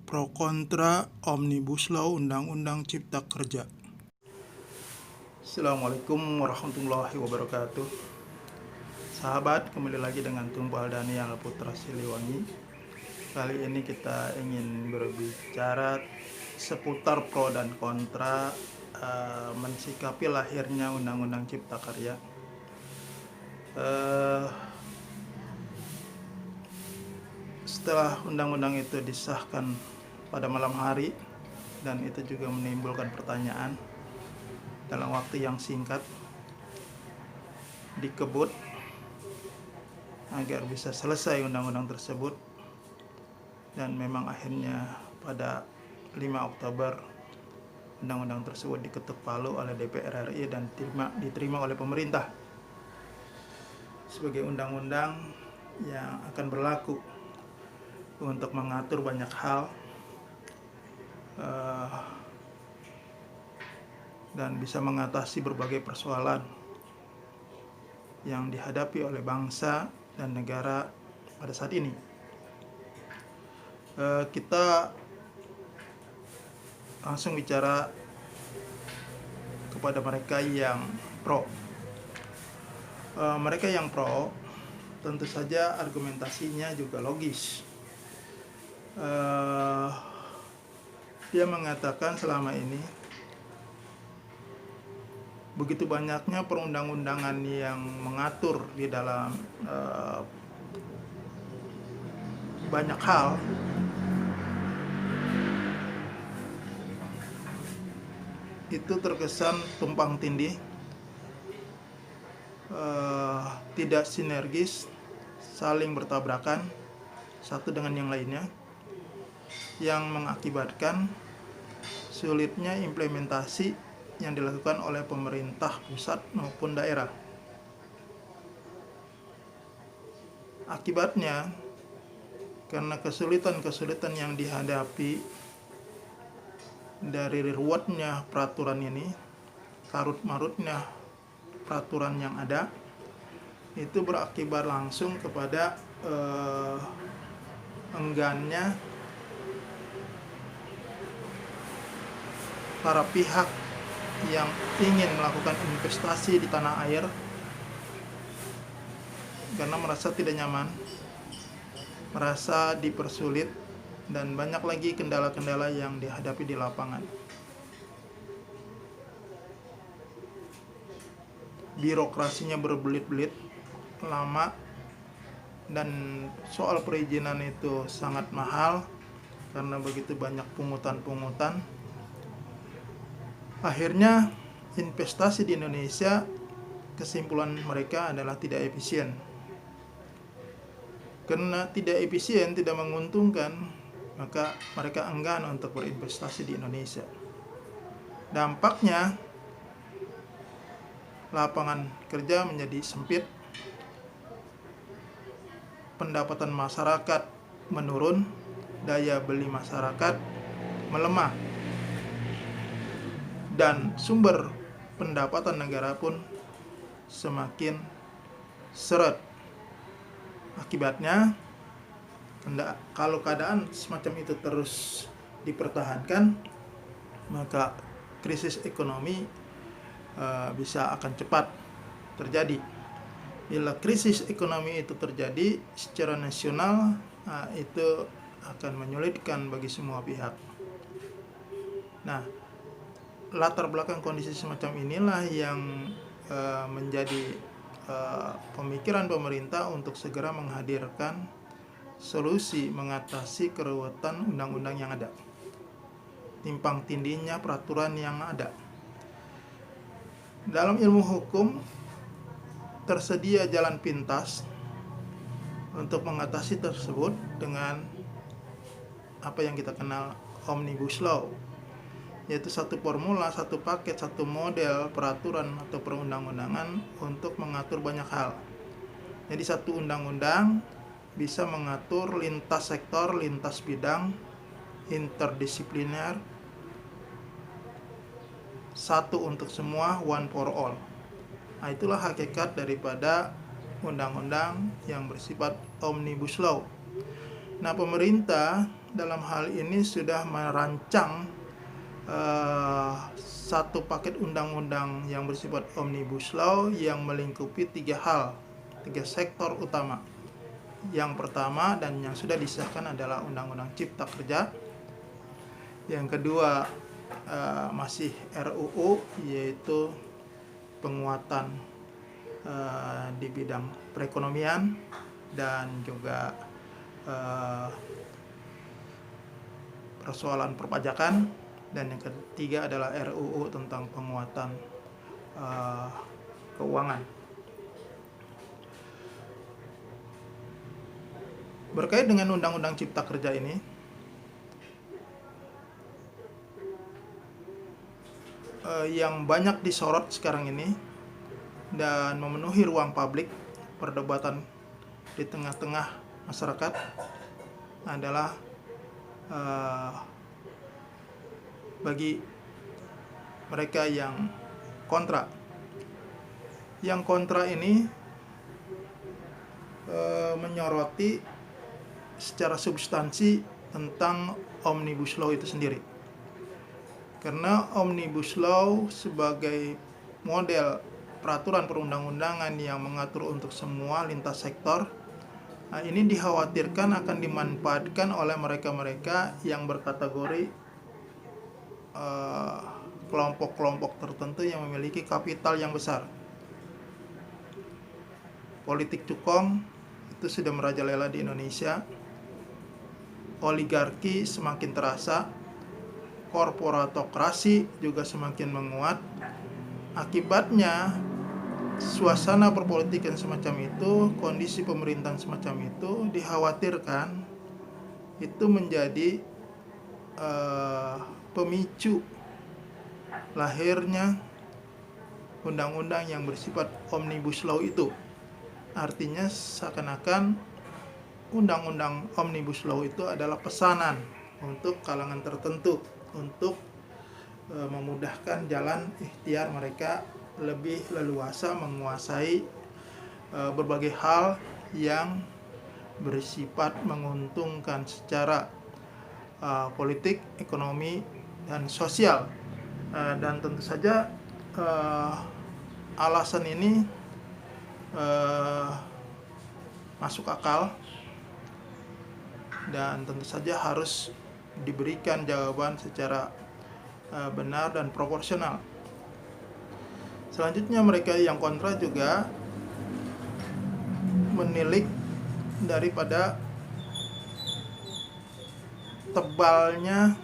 Pro kontra Omnibus Law Undang-Undang Cipta Kerja. Assalamualaikum warahmatullahi wabarakatuh. Sahabat, kembali lagi dengan Tumpal Daniel Putra Siliwangi. Kali ini kita ingin berbicara seputar pro dan kontra mensikapi lahirnya Undang-Undang Cipta Kerja. Setelah undang-undang itu disahkan pada malam hari, dan itu juga menimbulkan pertanyaan dalam waktu yang singkat, dikebut agar bisa selesai undang-undang tersebut, dan memang akhirnya pada 5 Oktober undang-undang tersebut diketuk palu oleh DPR RI dan diterima oleh pemerintah sebagai undang-undang yang akan berlaku untuk mengatur banyak hal dan bisa mengatasi berbagai persoalan yang dihadapi oleh bangsa dan negara pada saat ini. Kita langsung bicara kepada mereka yang pro. Mereka yang pro tentu saja argumentasinya juga logis. Dia mengatakan selama ini begitu banyaknya perundang-undangan yang mengatur di dalam banyak hal, itu terkesan tumpang tindih, tidak sinergis, saling bertabrakan satu dengan yang lainnya, yang mengakibatkan sulitnya implementasi yang dilakukan oleh pemerintah pusat maupun daerah. Akibatnya, karena kesulitan-kesulitan yang dihadapi dari ruwetnya peraturan ini, karut-marutnya peraturan yang ada, itu berakibat langsung kepada enggannya para pihak yang ingin melakukan investasi di tanah air karena merasa tidak nyaman, merasa dipersulit, dan banyak lagi kendala-kendala yang dihadapi di lapangan. Birokrasinya berbelit-belit, lama, dan soal perizinan itu sangat mahal karena begitu banyak pungutan-pungutan. Akhirnya investasi di Indonesia, kesimpulan mereka adalah tidak efisien. Karena tidak efisien, tidak menguntungkan, maka mereka enggan untuk berinvestasi di Indonesia. Dampaknya, lapangan kerja menjadi sempit, pendapatan masyarakat menurun, daya beli masyarakat melemah, dan sumber pendapatan negara pun semakin seret. Akibatnya, kalau keadaan semacam itu terus dipertahankan, maka krisis ekonomi bisa akan cepat terjadi. Bila krisis ekonomi itu terjadi secara nasional, itu akan menyulitkan bagi semua pihak. Nah, latar belakang kondisi semacam inilah yang menjadi pemikiran pemerintah untuk segera menghadirkan solusi mengatasi keruwetan undang-undang yang ada, timpang tindihnya peraturan yang ada. Dalam ilmu hukum tersedia jalan pintas untuk mengatasi tersebut dengan apa yang kita kenal Omnibus Law, yaitu satu formula, satu paket, satu model peraturan atau perundang-undangan untuk mengatur banyak hal. Jadi satu undang-undang bisa mengatur lintas sektor, lintas bidang, interdisipliner, satu untuk semua, one for all. Nah, itulah hakikat daripada undang-undang yang bersifat Omnibus Law. Nah, pemerintah dalam hal ini sudah merancang satu paket undang-undang yang bersifat Omnibus Law yang melingkupi 3 sektor utama. Yang pertama dan yang sudah disahkan adalah Undang-Undang Cipta Kerja. Yang kedua masih RUU, yaitu penguatan di bidang perekonomian dan juga persoalan perpajakan. Dan yang ketiga adalah RUU tentang penguatan keuangan. Berkait dengan Undang-Undang Cipta Kerja ini, yang banyak disorot sekarang ini dan memenuhi ruang publik perdebatan di tengah-tengah masyarakat adalah bagi mereka yang kontra. Yang kontra ini menyoroti secara substansi tentang Omnibus Law itu sendiri. Karena Omnibus Law sebagai model peraturan perundang-undangan yang mengatur untuk semua lintas sektor, ini dikhawatirkan akan dimanfaatkan oleh mereka-mereka yang berkategori kelompok-kelompok tertentu yang memiliki kapital yang besar. Politik cukong itu sudah merajalela di Indonesia. Oligarki semakin terasa, korporatokrasi juga semakin menguat. Akibatnya, suasana perpolitikan semacam itu, kondisi pemerintahan semacam itu dikhawatirkan itu menjadi pemicu lahirnya undang-undang yang bersifat Omnibus Law itu. Artinya seakan-akan undang-undang Omnibus Law itu adalah pesanan untuk kalangan tertentu untuk memudahkan jalan ikhtiar mereka lebih leluasa menguasai berbagai hal yang bersifat menguntungkan secara politik, ekonomi, dan sosial. Dan tentu saja alasan ini masuk akal dan tentu saja harus diberikan jawaban secara benar dan proporsional. Selanjutnya mereka yang kontra juga menilik daripada tebalnya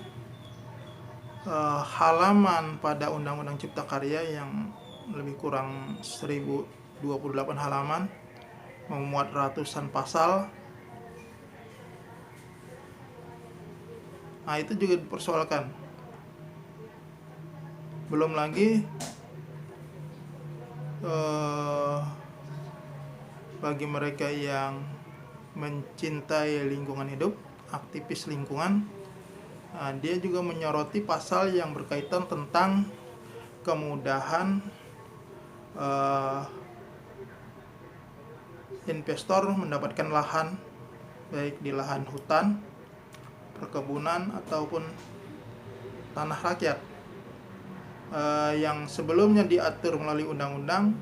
halaman pada Undang-Undang Cipta Karya yang lebih kurang 1028 halaman, memuat ratusan pasal. Nah, itu juga dipersoalkan. Belum lagi bagi mereka yang mencintai lingkungan hidup, aktivis lingkungan, dia juga menyoroti pasal yang berkaitan tentang kemudahan investor mendapatkan lahan, baik di lahan hutan, perkebunan, ataupun tanah rakyat, yang sebelumnya diatur melalui undang-undang,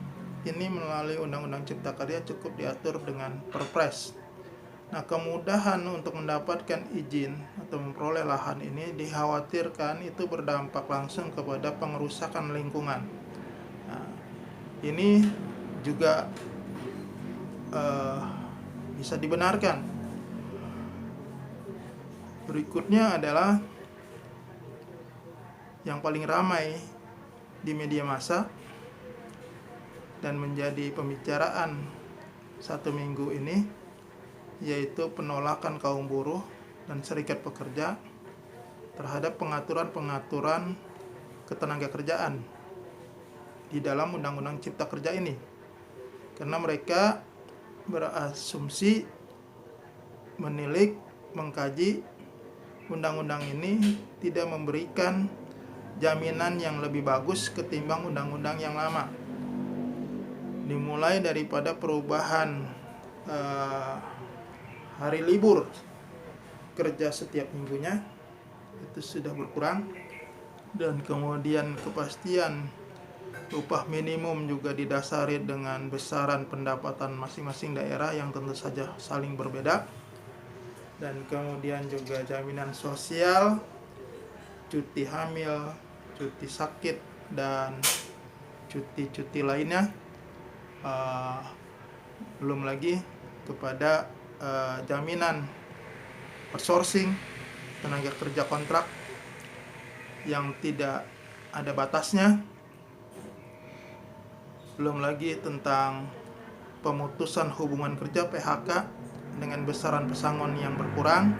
ini melalui Undang-Undang Cipta Karya cukup diatur dengan Perpres. Nah, kemudahan untuk mendapatkan izin atau memperoleh lahan ini dikhawatirkan itu berdampak langsung kepada pengerusakan lingkungan. Nah, ini juga bisa dibenarkan. Berikutnya adalah yang paling ramai di media massa dan menjadi pembicaraan 1 minggu ini, yaitu penolakan kaum buruh dan serikat pekerja terhadap pengaturan-pengaturan ketenagakerjaan di dalam Undang-Undang Cipta Kerja ini. Karena mereka berasumsi, menilik, mengkaji undang-undang ini tidak memberikan jaminan yang lebih bagus ketimbang undang-undang yang lama. Dimulai daripada perubahan hari libur kerja setiap minggunya itu sudah berkurang, dan kemudian kepastian upah minimum juga didasari dengan besaran pendapatan masing-masing daerah yang tentu saja saling berbeda, dan kemudian juga jaminan sosial, cuti hamil, cuti sakit, dan cuti-cuti lainnya. Belum lagi kepada jaminan outsourcing tenaga kerja kontrak yang tidak ada batasnya. Belum lagi tentang pemutusan hubungan kerja PHK dengan besaran pesangon yang berkurang,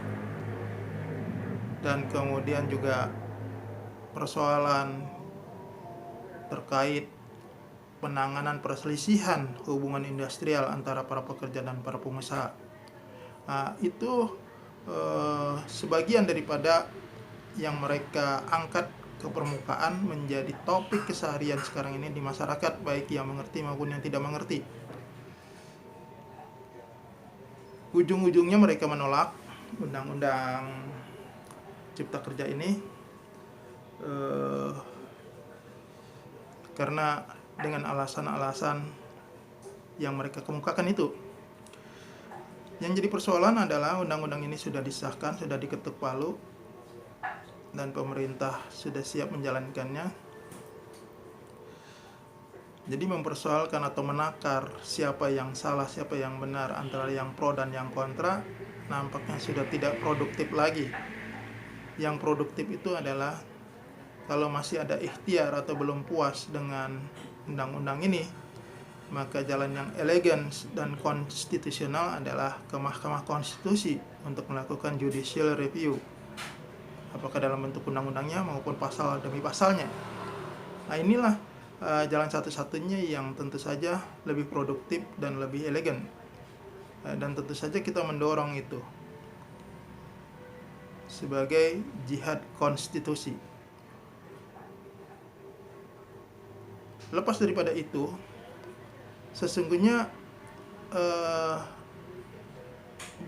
dan kemudian juga persoalan terkait penanganan perselisihan hubungan industrial antara para pekerja dan para pengusaha. Itu sebagian daripada yang mereka angkat ke permukaan menjadi topik keseharian sekarang ini di masyarakat, baik yang mengerti maupun yang tidak mengerti. Ujung-ujungnya mereka menolak undang-undang Cipta Kerja ini karena dengan alasan-alasan yang mereka kemukakan itu. Yang jadi persoalan adalah undang-undang ini sudah disahkan, sudah diketuk palu, dan pemerintah sudah siap menjalankannya. Jadi mempersoalkan atau menakar siapa yang salah, siapa yang benar, antara yang pro dan yang kontra, nampaknya sudah tidak produktif lagi. Yang produktif itu adalah kalau masih ada ikhtiar atau belum puas dengan undang-undang ini, maka jalan yang elegan dan konstitusional adalah ke Mahkamah Konstitusi untuk melakukan judicial review, apakah dalam bentuk undang-undangnya maupun pasal demi pasalnya. Nah, inilah jalan satu-satunya yang tentu saja lebih produktif dan lebih elegan, dan tentu saja kita mendorong itu sebagai jihad konstitusi. Lepas daripada itu, sesungguhnya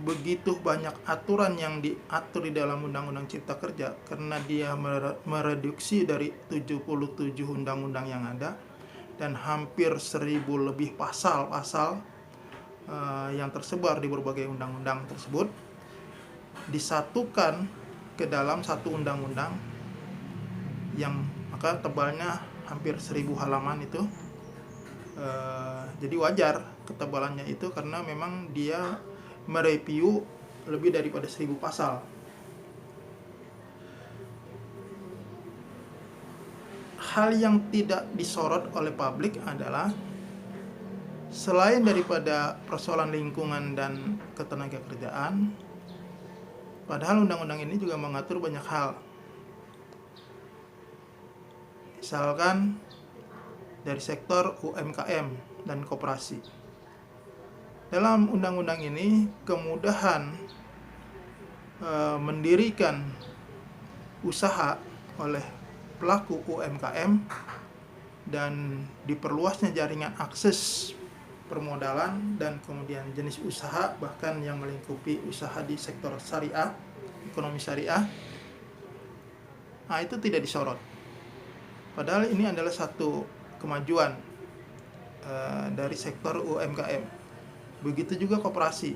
begitu banyak aturan yang diatur di dalam Undang-Undang Cipta Kerja, karena dia mereduksi dari 77 undang-undang yang ada dan hampir 1000 lebih pasal-pasal yang tersebar di berbagai undang-undang tersebut, disatukan ke dalam satu undang-undang yang maka tebalnya hampir 1000 halaman itu. Jadi wajar ketebalannya itu karena memang dia mereview lebih daripada 1000 pasal. Hal yang tidak disorot oleh publik adalah selain daripada persoalan lingkungan dan ketenagakerjaan, padahal undang-undang ini juga mengatur banyak hal. Misalkan dari sektor UMKM dan koperasi. Dalam undang-undang ini, kemudahan mendirikan usaha oleh pelaku UMKM dan diperluasnya jaringan akses permodalan dan kemudian jenis usaha, bahkan yang melingkupi usaha di sektor syariah, ekonomi syariah. Nah, itu tidak disorot. Padahal ini adalah satu kemajuan dari sektor UMKM. Begitu juga koperasi.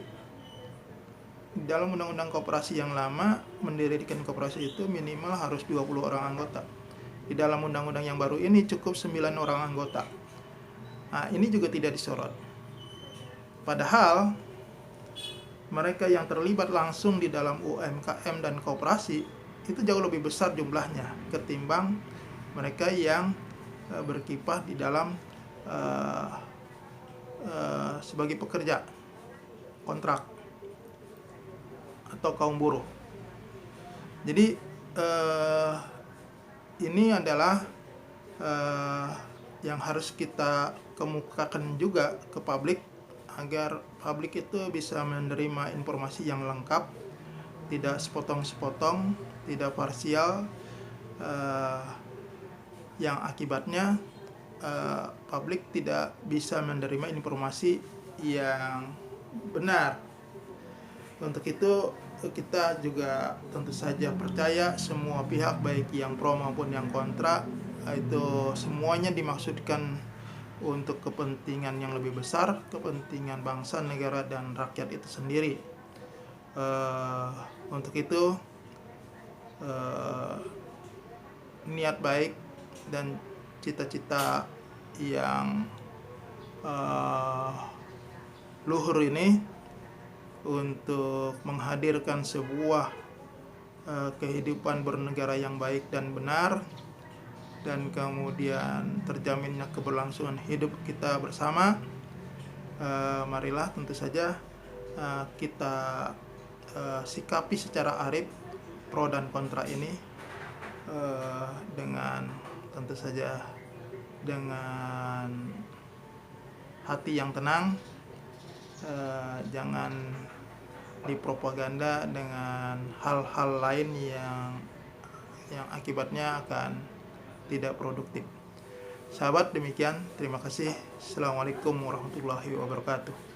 Dalam undang-undang koperasi yang lama, mendirikan koperasi itu minimal harus 20 orang anggota. Di dalam undang-undang yang baru ini cukup 9 orang anggota. Nah, ini juga tidak disorot. Padahal mereka yang terlibat langsung di dalam UMKM dan koperasi itu jauh lebih besar jumlahnya ketimbang mereka yang berkiprah di dalam sebagai pekerja kontrak atau kaum buruh. Jadi ini adalah yang harus kita kemukakan juga ke publik, agar publik itu bisa menerima informasi yang lengkap, tidak sepotong-sepotong, tidak parsial, yang akibatnya publik tidak bisa menerima informasi yang benar. Untuk itu kita juga tentu saja percaya semua pihak baik yang pro maupun yang kontra itu semuanya dimaksudkan untuk kepentingan yang lebih besar, kepentingan bangsa, negara, dan rakyat itu sendiri. Untuk itu niat baik dan cita-cita yang luhur ini untuk menghadirkan sebuah kehidupan bernegara yang baik dan benar, dan kemudian terjaminnya keberlangsungan hidup kita bersama. Marilah tentu saja kita sikapi secara arif pro dan kontra ini dengan tentu saja dengan hati yang tenang, jangan dipropaganda dengan hal-hal lain yang akibatnya akan tidak produktif. Sahabat, demikian. Terima kasih. Assalamualaikum warahmatullahi wabarakatuh.